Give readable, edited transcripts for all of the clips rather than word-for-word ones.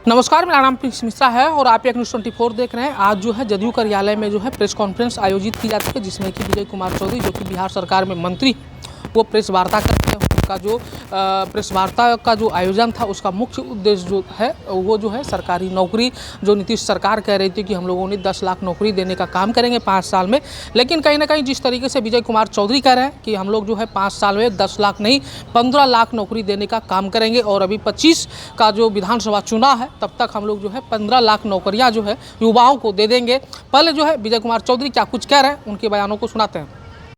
नमस्कार, मेरा नाम प्रिंस मिश्रा है और आप एक न्यूज़ 24 देख रहे हैं। आज जो है जदयू कार्यालय में जो है प्रेस कॉन्फ्रेंस आयोजित की जाती है, जिसमें कि विजय कुमार चौधरी जो कि बिहार सरकार में मंत्री वो प्रेस वार्ता करते हैं। उनका जो प्रेस वार्ता का जो आयोजन था उसका मुख्य उद्देश्य जो है वो जो है सरकारी नौकरी, जो नीतीश सरकार कह रही थी कि हम लोगों ने 10 लाख नौकरी देने का काम करेंगे 5 साल में, लेकिन कहीं ना कहीं जिस तरीके से विजय कुमार चौधरी कह रहे हैं कि हम लोग जो है 5 साल में 10 लाख नहीं 15 लाख नौकरी देने का काम करेंगे और अभी 25 का जो विधानसभा चुनाव है तब तक हम लोग जो है 15 लाख नौकरियां जो है युवाओं को दे देंगे। पहले जो है विजय कुमार चौधरी क्या कुछ कह रहे हैं, उनके बयानों को सुनाते हैं।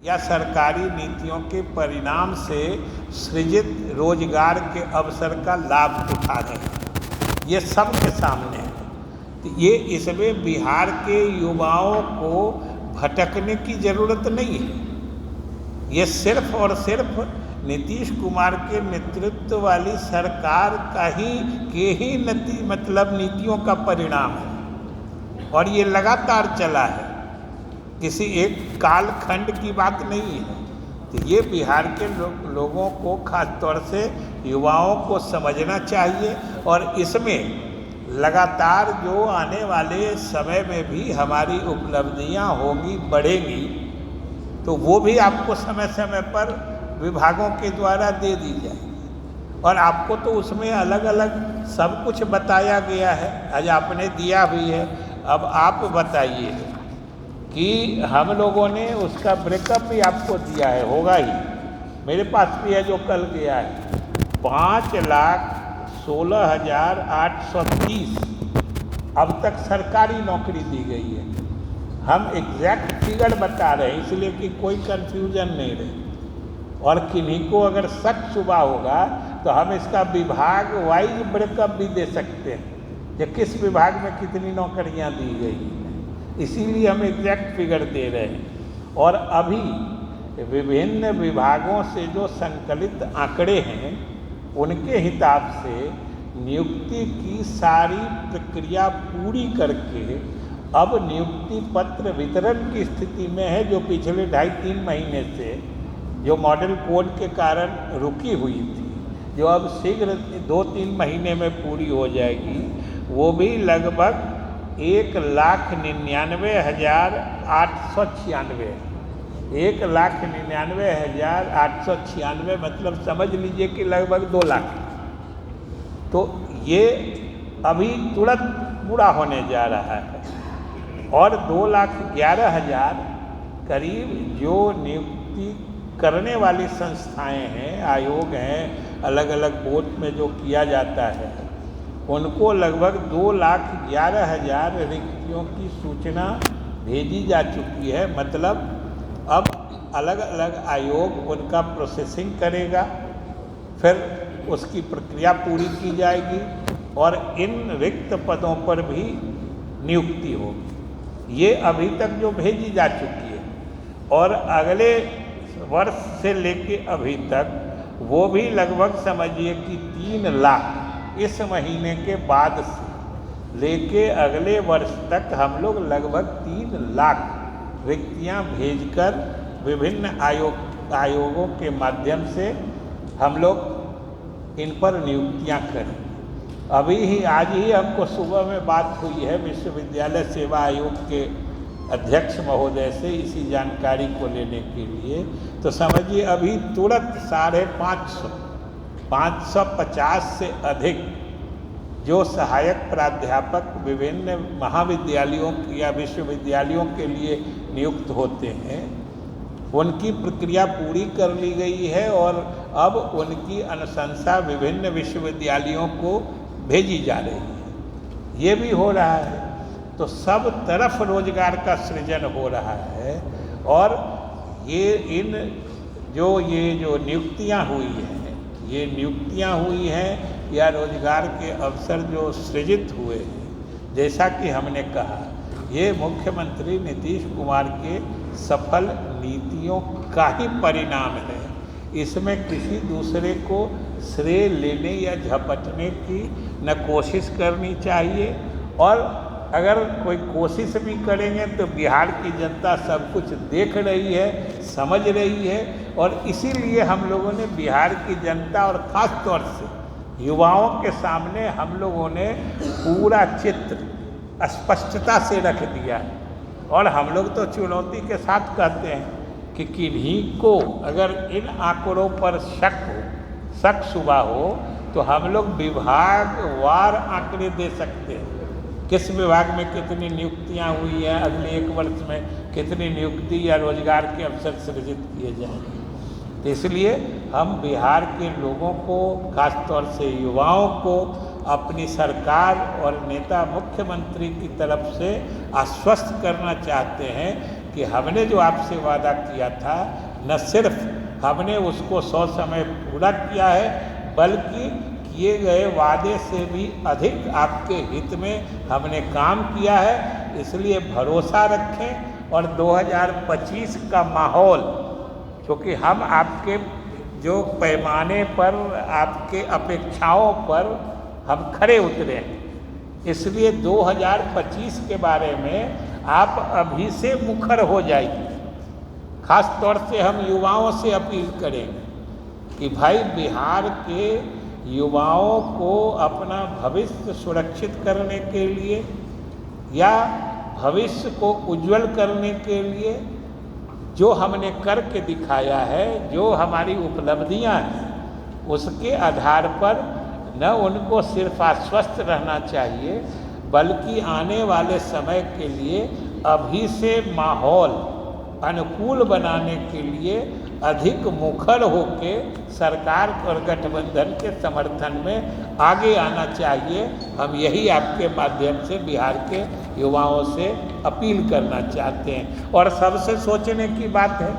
या सरकारी नीतियों के परिणाम से सृजित रोजगार के अवसर का लाभ उठा रहे हैं, ये सबके सामने है। तो ये इसमें बिहार के युवाओं को भटकने की ज़रूरत नहीं है। ये सिर्फ और सिर्फ नीतीश कुमार के नेतृत्व वाली सरकार का ही नीतियों का परिणाम है और ये लगातार चला है, किसी एक कालखंड की बात नहीं है। तो ये बिहार के लोगों को खास तौर से युवाओं को समझना चाहिए और इसमें लगातार जो आने वाले समय में भी हमारी उपलब्धियां होंगी, बढ़ेंगी, तो वो भी आपको समय समय पर विभागों के द्वारा दे दी जाएगी और आपको तो उसमें अलग अलग सब कुछ बताया गया है। आज आपने दिया भी है, अब आप बताइए कि हम लोगों ने उसका ब्रेकअप भी आपको दिया है, होगा ही, मेरे पास भी है जो कल गया है। 5,16,830 अब तक सरकारी नौकरी दी गई है। हम एग्जैक्ट फिगर बता रहे हैं इसलिए कि कोई कन्फ्यूजन नहीं रहे और किन्हीं को अगर शक शुबा होगा तो हम इसका विभाग वाइज ब्रेकअप भी दे सकते हैं कि किस विभाग में कितनी नौकरियां दी गई, इसीलिए हम एग्जैक्ट फिगर दे रहे हैं। और अभी विभिन्न विभागों से जो संकलित आंकड़े हैं उनके हिसाब से नियुक्ति की सारी प्रक्रिया पूरी करके अब नियुक्ति पत्र वितरण की स्थिति में है, जो पिछले 2.5-3 महीने से जो मॉडल कोड के कारण रुकी हुई थी, जो अब शीघ्र 2-3 महीने में पूरी हो जाएगी। वो भी लगभग 1,99,896 1,99,896 मतलब समझ लीजिए कि लगभग 2 लाख। तो ये अभी तुरंत पूरा होने जा रहा है और 2,11,000 करीब जो नियुक्ति करने वाली संस्थाएं हैं, आयोग हैं, अलग अलग बोर्ड में जो किया जाता है, उनको लगभग 2,11,000 रिक्तियों की सूचना भेजी जा चुकी है। मतलब अब अलग अलग आयोग उनका प्रोसेसिंग करेगा, फिर उसकी प्रक्रिया पूरी की जाएगी और इन रिक्त पदों पर भी नियुक्ति होगी। ये अभी तक जो भेजी जा चुकी है और अगले वर्ष से लेके अभी तक वो भी लगभग समझिए कि 3 लाख इस महीने के बाद से लेके अगले वर्ष तक हम लोग लगभग 3 लाख रिक्तियां भेजकर विभिन्न आयोगों के माध्यम से हम लोग इन पर नियुक्तियां करें। अभी ही आज ही हमको सुबह में बात हुई है विश्वविद्यालय सेवा आयोग के अध्यक्ष महोदय से इसी जानकारी को लेने के लिए। तो समझिए अभी तुरंत 550 से अधिक जो सहायक प्राध्यापक विभिन्न महाविद्यालयों या विश्वविद्यालयों के लिए नियुक्त होते हैं, उनकी प्रक्रिया पूरी कर ली गई है और अब उनकी अनुशंसा विभिन्न विश्वविद्यालयों को भेजी जा रही है। ये भी हो रहा है, तो सब तरफ रोजगार का सृजन हो रहा है और ये जो नियुक्तियां हुई हैं या रोजगार के अवसर जो सृजित हुए हैं, जैसा कि हमने कहा, ये मुख्यमंत्री नीतीश कुमार के सफल नीतियों का ही परिणाम है। इसमें किसी दूसरे को श्रेय लेने या झपटने की न कोशिश करनी चाहिए और अगर कोई कोशिश भी करेंगे तो बिहार की जनता सब कुछ देख रही है, समझ रही है और इसीलिए हम लोगों ने बिहार की जनता और ख़ास तौर से युवाओं के सामने हम लोगों ने पूरा चित्र स्पष्टता से रख दिया और हम लोग तो चुनौती के साथ कहते हैं कि किन्हीं को अगर इन आंकड़ों पर शक शुबा हो तो हम लोग विभागवार आंकड़े दे सकते हैं, किस विभाग में कितनी नियुक्तियां हुई हैं, अगले 1 वर्ष में कितनी नियुक्ति या रोजगार के अवसर सृजित किए जाएंगे। तो इसलिए हम बिहार के लोगों को, खासतौर से युवाओं को, अपनी सरकार और नेता मुख्यमंत्री की तरफ से आश्वस्त करना चाहते हैं कि हमने जो आपसे वादा किया था, न सिर्फ हमने उसको 100 समय पूरा किया है, बल्कि किए गए वादे से भी अधिक आपके हित में हमने काम किया है। इसलिए भरोसा रखें और 2025 का माहौल, क्योंकि हम आपके जो पैमाने पर, आपके अपेक्षाओं पर हम खरे उतरे हैं, इसलिए 2025 के बारे में आप अभी से मुखर हो जाइए। खास तौर से हम युवाओं से अपील करेंगे कि भाई बिहार के युवाओं को अपना भविष्य सुरक्षित करने के लिए या भविष्य को उज्जवल करने के लिए जो हमने करके दिखाया है, जो हमारी उपलब्धियां हैं, उसके आधार पर न उनको सिर्फ आश्वस्त रहना चाहिए, बल्कि आने वाले समय के लिए अभी से माहौल अनुकूल बनाने के लिए अधिक मुखर होके सरकार और गठबंधन के समर्थन में आगे आना चाहिए। हम यही आपके माध्यम से बिहार के युवाओं से अपील करना चाहते हैं। और सबसे सोचने की बात है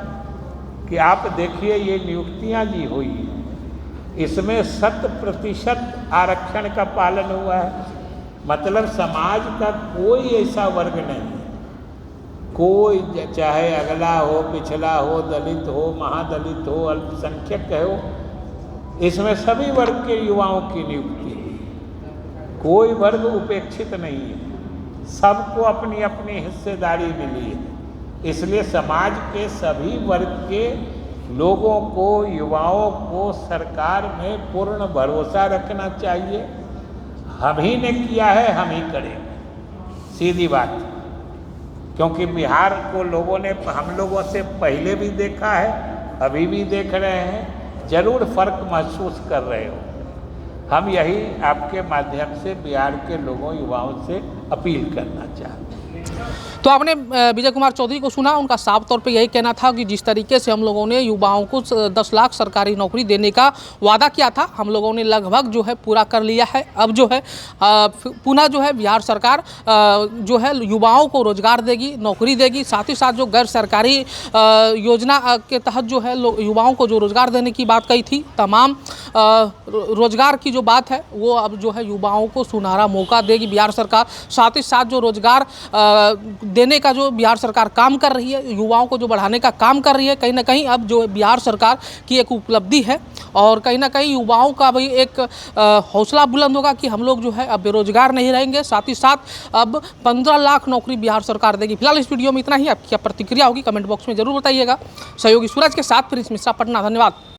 कि आप देखिए ये नियुक्तियां जी हुई हैं, इसमें 100% आरक्षण का पालन हुआ है। मतलब समाज का कोई ऐसा वर्ग नहीं है, कोई चाहे अगला हो, पिछड़ा हो, दलित हो, महादलित हो, अल्पसंख्यक हो, इसमें सभी वर्ग के युवाओं की नियुक्ति है। कोई वर्ग उपेक्षित नहीं है, सबको अपनी अपनी हिस्सेदारी मिली है। इसलिए समाज के सभी वर्ग के लोगों को, युवाओं को सरकार में पूर्ण भरोसा रखना चाहिए। हम ही ने किया है, हम ही करेंगे, सीधी बात। क्योंकि बिहार को लोगों ने हम लोगों से पहले भी देखा है, अभी भी देख रहे हैं, जरूर फर्क महसूस कर रहे हो। हम यही आपके माध्यम से बिहार के लोगों, युवाओं से अपील करना चाहते हैं। तो आपने विजय कुमार चौधरी को सुना, उनका साफ तौर पे यही कहना था कि जिस तरीके से हम लोगों ने युवाओं को 10 लाख सरकारी नौकरी देने का वादा किया था, हम लोगों ने लगभग जो है पूरा कर लिया है। अब जो है पुनः जो है बिहार सरकार जो है युवाओं को रोजगार देगी, नौकरी देगी। साथ ही साथ जो गैर सरकारी योजना के तहत जो है युवाओं को जो रोजगार देने की बात कही थी, तमाम रोजगार की जो बात है वो अब जो है युवाओं को सुनहरा मौका देगी बिहार सरकार। साथ ही साथ जो रोजगार देने का जो बिहार सरकार काम कर रही है, युवाओं को जो बढ़ाने का काम कर रही है, कहीं ना कहीं अब जो बिहार सरकार की एक उपलब्धि है। और कहीं ना कहीं युवाओं का भी एक हौसला बुलंद होगा कि हम लोग जो है अब बेरोजगार नहीं रहेंगे। साथ ही साथ अब 15 लाख नौकरी बिहार सरकार देगी। फिलहाल इस वीडियो में इतना ही। आपकी क्या प्रतिक्रिया होगी कमेंट बॉक्स में जरूर बताइएगा। सहयोगी सूरज के साथ प्रिंस मिश्रा, पटना। धन्यवाद।